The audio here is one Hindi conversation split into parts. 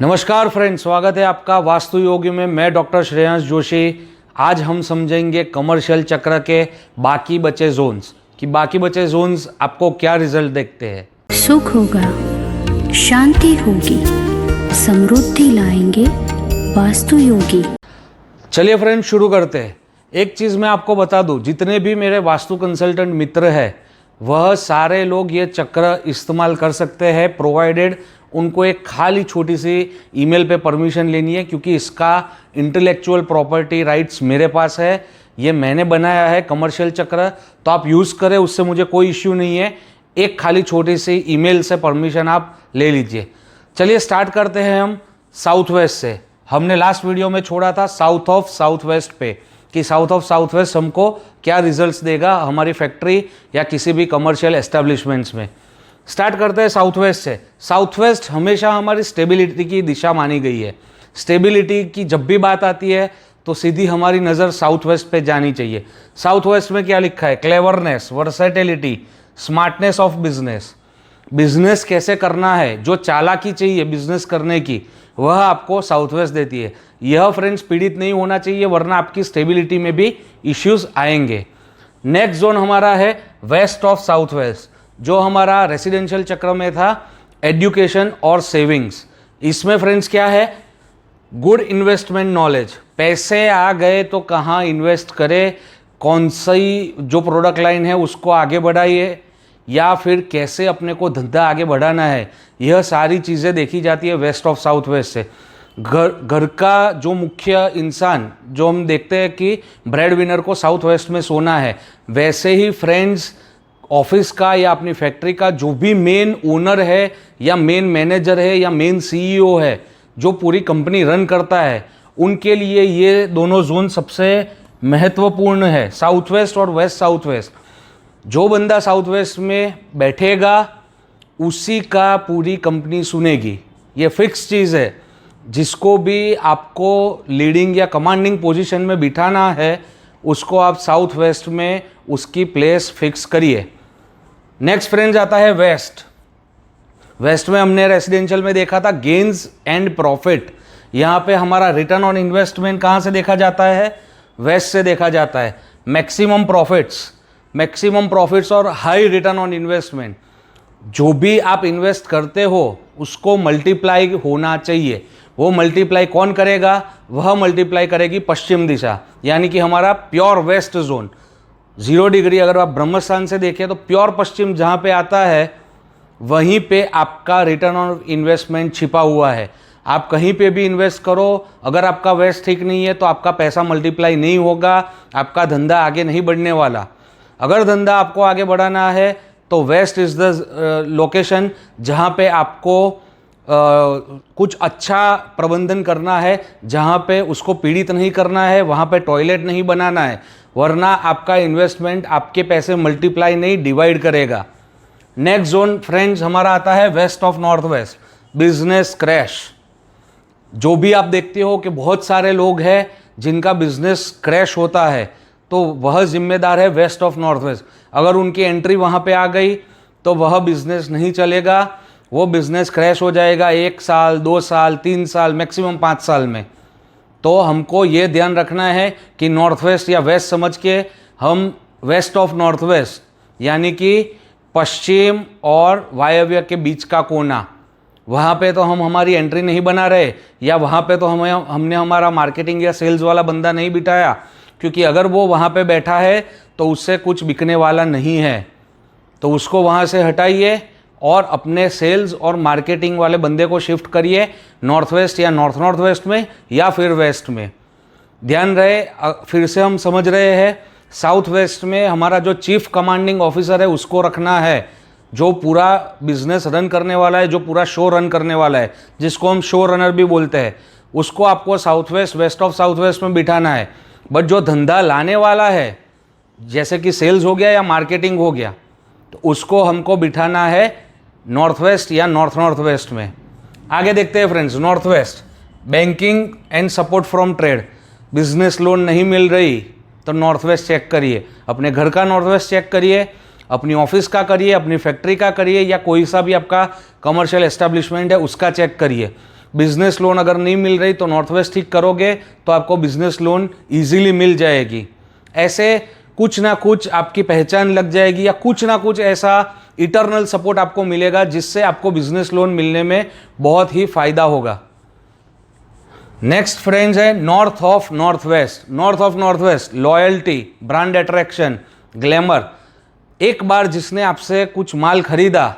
नमस्कार फ्रेंड्स, स्वागत है आपका वास्तु योगी में। मैं डॉक्टर श्रेयांश जोशी। आज हम समझेंगे कमर्शियल चक्र के बाकी बचे जोन्स कि बाकी बचे जोन्स आपको क्या रिजल्ट देखते हैं। सुख होगा, शांति होगी, समृद्धि लाएंगे वास्तु योगी। चलिए फ्रेंड्स, शुरू करते हैं। एक चीज़ मैं आपको बता दूं, जितने भी मेरे वास्तु कंसल्टेंट मित्र हैं वह सारे लोग ये चक्र इस्तेमाल कर सकते हैं, प्रोवाइडेड उनको एक खाली छोटी सी ईमेल पे परमिशन लेनी है, क्योंकि इसका इंटेलेक्चुअल प्रॉपर्टी राइट्स मेरे पास है। ये मैंने बनाया है कमर्शियल चक्र, तो आप यूज़ करें, उससे मुझे कोई इश्यू नहीं है। एक खाली छोटी सी ईमेल से परमिशन आप ले लीजिए। चलिए स्टार्ट करते हैं हम साउथ वेस्ट से। हमने लास्ट वीडियो में छोड़ा था साउथ ऑफ साउथ वेस्ट पे कि साउथ ऑफ साउथ वेस्ट हमको क्या रिजल्ट्स देगा हमारी फैक्ट्री या किसी भी कमर्शियल एस्टेब्लिशमेंट्स में। स्टार्ट करते हैं साउथ वेस्ट से। साउथ वेस्ट हमेशा हमारी स्टेबिलिटी की दिशा मानी गई है। स्टेबिलिटी की जब भी बात आती है तो सीधी हमारी नज़र साउथ वेस्ट पे जानी चाहिए। साउथ वेस्ट में क्या लिखा है? Cleverness, versatility, smartness of business. Business कैसे करना है, जो चालाकी चाहिए बिजनेस करने की, वह आपको साउथ वेस्ट देती है। यह फ्रेंड्स पीड़ित नहीं होना चाहिए, वरना आपकी स्टेबिलिटी में भी इश्यूज आएंगे। नेक्स्ट जोन हमारा है वेस्ट ऑफ साउथ वेस्ट, जो हमारा रेसिडेंशियल चक्र में था, एजुकेशन और सेविंग्स। इसमें फ्रेंड्स क्या है? Good investment knowledge. पैसे आ गए तो कहाँ इन्वेस्ट करें, कौन सी जो प्रोडक्ट लाइन है उसको आगे बढ़ाइए, या फिर कैसे अपने को धंधा आगे बढ़ाना है, यह सारी चीज़ें देखी जाती है वेस्ट ऑफ साउथ वेस्ट से। घर का जो मुख्य इंसान, जो हम देखते हैं कि ब्रेड विनर को साउथ वेस्ट में सोना है, वैसे ही फ्रेंड्स ऑफिस का या अपनी फैक्ट्री का जो भी मेन ओनर है या मेन मैनेजर है या मेन सीईओ है, जो पूरी कंपनी रन करता है, उनके लिए ये दोनों जोन सबसे महत्वपूर्ण है, साउथ वेस्ट और वेस्ट साउथ वेस्ट। जो बंदा साउथ वेस्ट में बैठेगा उसी का पूरी कंपनी सुनेगी, ये फिक्स चीज़ है। जिसको भी आपको लीडिंग या कमांडिंग पोजीशन में बिठाना है उसको आप साउथ वेस्ट में उसकी प्लेस फिक्स करिए। नेक्स्ट फ्रेंड्स आता है वेस्ट। वेस्ट में हमने रेसिडेंशियल में देखा था गेन्स एंड प्रॉफिट। यहाँ पे हमारा रिटर्न ऑन इन्वेस्टमेंट कहाँ से देखा जाता है? वेस्ट से देखा जाता है। मैक्सिमम प्रॉफिट्स और हाई रिटर्न ऑन इन्वेस्टमेंट। जो भी आप इन्वेस्ट करते हो उसको मल्टीप्लाई होना चाहिए। वो मल्टीप्लाई कौन करेगा? वह मल्टीप्लाई करेगी पश्चिम दिशा, यानी कि हमारा प्योर वेस्ट जोन। 0 डिग्री अगर आप ब्रह्मस्थान से देखें तो प्योर पश्चिम जहाँ पे आता है वहीं पे आपका रिटर्न ऑन इन्वेस्टमेंट छिपा हुआ है। आप कहीं पे भी इन्वेस्ट करो, अगर आपका वेस्ट ठीक नहीं है तो आपका पैसा मल्टीप्लाई नहीं होगा, आपका धंधा आगे नहीं बढ़ने वाला। अगर धंधा आपको आगे बढ़ाना है तो वेस्ट इज़ द लोकेशन जहाँ पे आपको कुछ अच्छा प्रबंधन करना है, जहाँ पे उसको पीड़ित नहीं करना है, वहाँ पे टॉयलेट नहीं बनाना है, वरना आपका इन्वेस्टमेंट आपके पैसे मल्टीप्लाई नहीं डिवाइड करेगा। नेक्स्ट जोन फ्रेंड्स हमारा आता है west of north west, business crash. जो भी आप देखते हो कि बहुत सारे लोग हैं जिनका बिजनेस क्रैश होता है, तो वह जिम्मेदार है वेस्ट ऑफ नॉर्थ वेस्ट। अगर उनकी एंट्री वहाँ पे आ गई तो वह बिजनेस नहीं चलेगा, वो बिजनेस क्रैश हो जाएगा 1 साल, 2 साल, 3 साल, मैक्सिमम 5 साल में। तो हमको ये ध्यान रखना है कि नॉर्थ वेस्ट या वेस्ट समझ के हम वेस्ट ऑफ नॉर्थ वेस्ट, यानी कि पश्चिम और वायव्य के बीच का कोना, वहाँ पे तो हम हमारी एंट्री नहीं बना रहे, या वहाँ पे तो हमने हमारा मार्केटिंग या सेल्स वाला बंदा नहीं बिठाया, क्योंकि अगर वो वहाँ पे बैठा है तो उससे कुछ बिकने वाला नहीं है। तो उसको वहाँ से हटाइए और अपने सेल्स और मार्केटिंग वाले बंदे को शिफ्ट करिए नॉर्थ वेस्ट या नॉर्थ नॉर्थ वेस्ट में या फिर वेस्ट में। ध्यान रहे, फिर से हम समझ रहे हैं, साउथ वेस्ट में हमारा जो चीफ कमांडिंग ऑफिसर है उसको रखना है, जो पूरा बिजनेस रन करने वाला है, जो पूरा शो रन करने वाला है, जिसको हम शो रनर भी बोलते हैं, उसको आपको south west, west of south west में बिठाना है। बट जो धंधा लाने वाला है, जैसे कि सेल्स हो गया या मार्केटिंग हो गया, तो उसको हमको बिठाना है नॉर्थ वेस्ट या नॉर्थ नॉर्थ वेस्ट में। आगे देखते हैं friends, north west, banking and support from trade. Business loan नहीं मिल रही तो नॉर्थ वेस्ट चेक करिए, अपने घर का नॉर्थ वेस्ट चेक करिए, अपनी ऑफिस का करिए, अपनी फैक्ट्री का करिए, या कोई सा भी आपका कमर्शियल एस्टेब्लिशमेंट है उसका चेक करिए। बिजनेस लोन अगर नहीं मिल रही तो नॉर्थ वेस्ट ठीक करोगे तो आपको बिजनेस लोन ईजिली मिल जाएगी। ऐसे कुछ ना कुछ आपकी पहचान लग जाएगी या कुछ ना कुछ ऐसा इटर्नल सपोर्ट आपको मिलेगा जिससे आपको बिजनेस लोन मिलने में बहुत ही फायदा होगा। नेक्स्ट फ्रेंड्स है north of north waste. North of north waste loyalty, brand attraction, glamour. एक बार जिसने आपसे कुछ माल खरीदा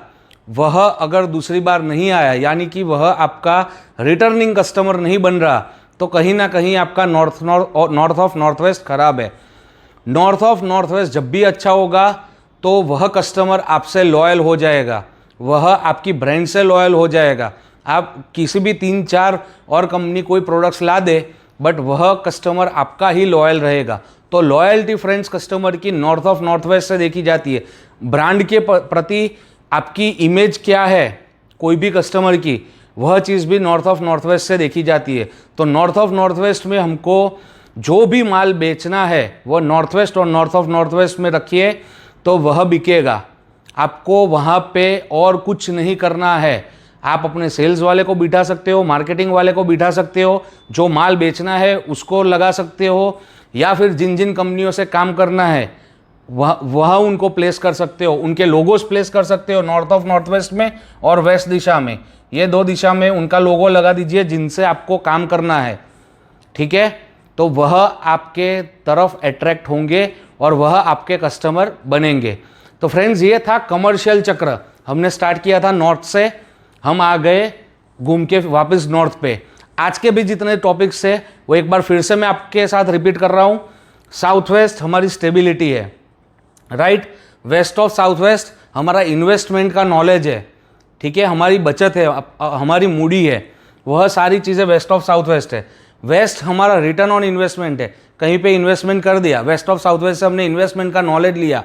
वह अगर दूसरी बार नहीं आया, यानी कि वह आपका रिटर्निंग कस्टमर नहीं बन रहा, तो कहीं ना कहीं आपका नॉर्थ ऑफ नॉर्थ वेस्ट खराब है। नॉर्थ ऑफ नॉर्थ वेस्ट जब भी अच्छा होगा तो वह कस्टमर आपसे लॉयल हो जाएगा, वह आपकी ब्रांड से लॉयल हो जाएगा। आप किसी भी 3-4 और कंपनी कोई प्रोडक्ट्स ला दे बट वह कस्टमर आपका ही लॉयल रहेगा। तो लॉयल्टी फ्रेंड्स कस्टमर की नॉर्थ ऑफ नॉर्थ वेस्ट से देखी जाती है। ब्रांड के प्रति आपकी इमेज क्या है कोई भी कस्टमर की, वह चीज़ भी नॉर्थ ऑफ नॉर्थ वेस्ट से देखी जाती है। तो नॉर्थ ऑफ नॉर्थ वेस्ट में हमको जो भी माल बेचना है वह नॉर्थ वेस्ट और नॉर्थ ऑफ नॉर्थ वेस्ट में रखिए तो वह बिकेगा। आपको वहाँ पे और कुछ नहीं करना है। आप अपने सेल्स वाले को बिठा सकते हो, मार्केटिंग वाले को बिठा सकते हो, जो माल बेचना है उसको लगा सकते हो, या फिर जिन जिन कंपनियों से काम करना है वह उनको प्लेस कर सकते हो, उनके लोगोस प्लेस कर सकते हो नॉर्थ ऑफ नॉर्थ वेस्ट में और वेस्ट दिशा में। ये 2 दिशा में उनका लोगो लगा दीजिए जिनसे आपको काम करना है, ठीक है। तो वह आपके तरफ अट्रैक्ट होंगे और वह आपके कस्टमर बनेंगे। तो फ्रेंड्स ये था कमर्शियल चक्र। हमने स्टार्ट किया था नॉर्थ से, हम आ गए घूम के वापस नॉर्थ पे। आज के भी जितने टॉपिक्स है वो एक बार फिर से मैं आपके साथ रिपीट कर रहा हूँ। साउथ वेस्ट हमारी स्टेबिलिटी है, right. West of south west हमारा इन्वेस्टमेंट का नॉलेज है, ठीक है, हमारी बचत है, हमारी मूडी है, वह सारी चीज़ें वेस्ट ऑफ साउथ वेस्ट है। वेस्ट हमारा रिटर्न ऑन इन्वेस्टमेंट है, कहीं पे इन्वेस्टमेंट कर दिया, वेस्ट ऑफ साउथ वेस्ट से हमने इन्वेस्टमेंट का नॉलेज लिया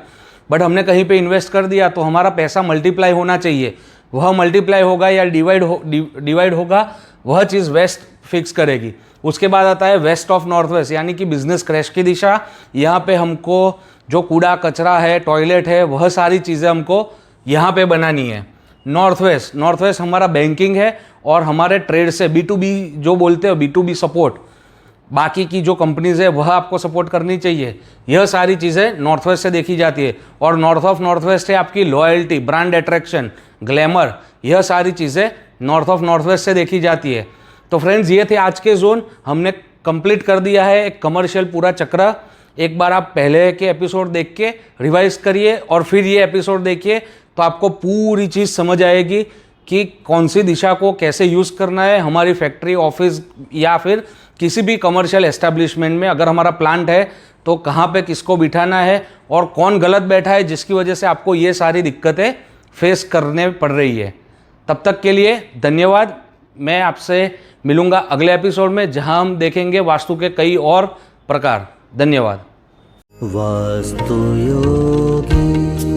बट हमने कहीं पे इन्वेस्ट कर दिया तो हमारा पैसा मल्टीप्लाई होना चाहिए। वह मल्टीप्लाई होगा या डिवाइड होगा, वह चीज़ वेस्ट फिक्स करेगी। उसके बाद आता है वेस्ट ऑफ नॉर्थ वेस्ट, यानी कि बिजनेस क्रैश की दिशा। यहाँ पे हमको जो कूड़ा कचरा है, टॉयलेट है, वह सारी चीज़ें हमको यहाँ पे बनानी है। नॉर्थ वेस्ट हमारा बैंकिंग है और हमारे ट्रेड से B2B जो बोलते हो, B2B सपोर्ट, बाकी की जो कंपनीज है वह आपको सपोर्ट करनी चाहिए। यह सारी चीज़ें नॉर्थ वेस्ट से देखी जाती है। और नॉर्थ ऑफ नॉर्थ वेस्ट है आपकी लॉयल्टी, ब्रांड अट्रैक्शन, ग्लैमर, यह सारी चीज़ें नॉर्थ ऑफ नॉर्थ वेस्ट से देखी जाती है। तो फ्रेंड्स ये थे आज के जोन, हमने कंप्लीट कर दिया है एक कमर्शियल पूरा चक्र। एक बार आप पहले के एपिसोड देख के रिवाइज करिए और फिर ये एपिसोड देखिए तो आपको पूरी चीज़ समझ आएगी कि कौन सी दिशा को कैसे यूज़ करना है। हमारी फैक्ट्री, ऑफिस या फिर किसी भी कमर्शियल एस्टेब्लिशमेंट में अगर हमारा प्लांट है तो कहाँ पे किसको बिठाना है और कौन गलत बैठा है जिसकी वजह से आपको ये सारी दिक्कतें फेस करने पड़ रही है। तब तक के लिए धन्यवाद। मैं आपसे मिलूँगा अगले एपिसोड में जहाँ हम देखेंगे वास्तु के कई और प्रकार। धन्यवाद। वास्तु योगी।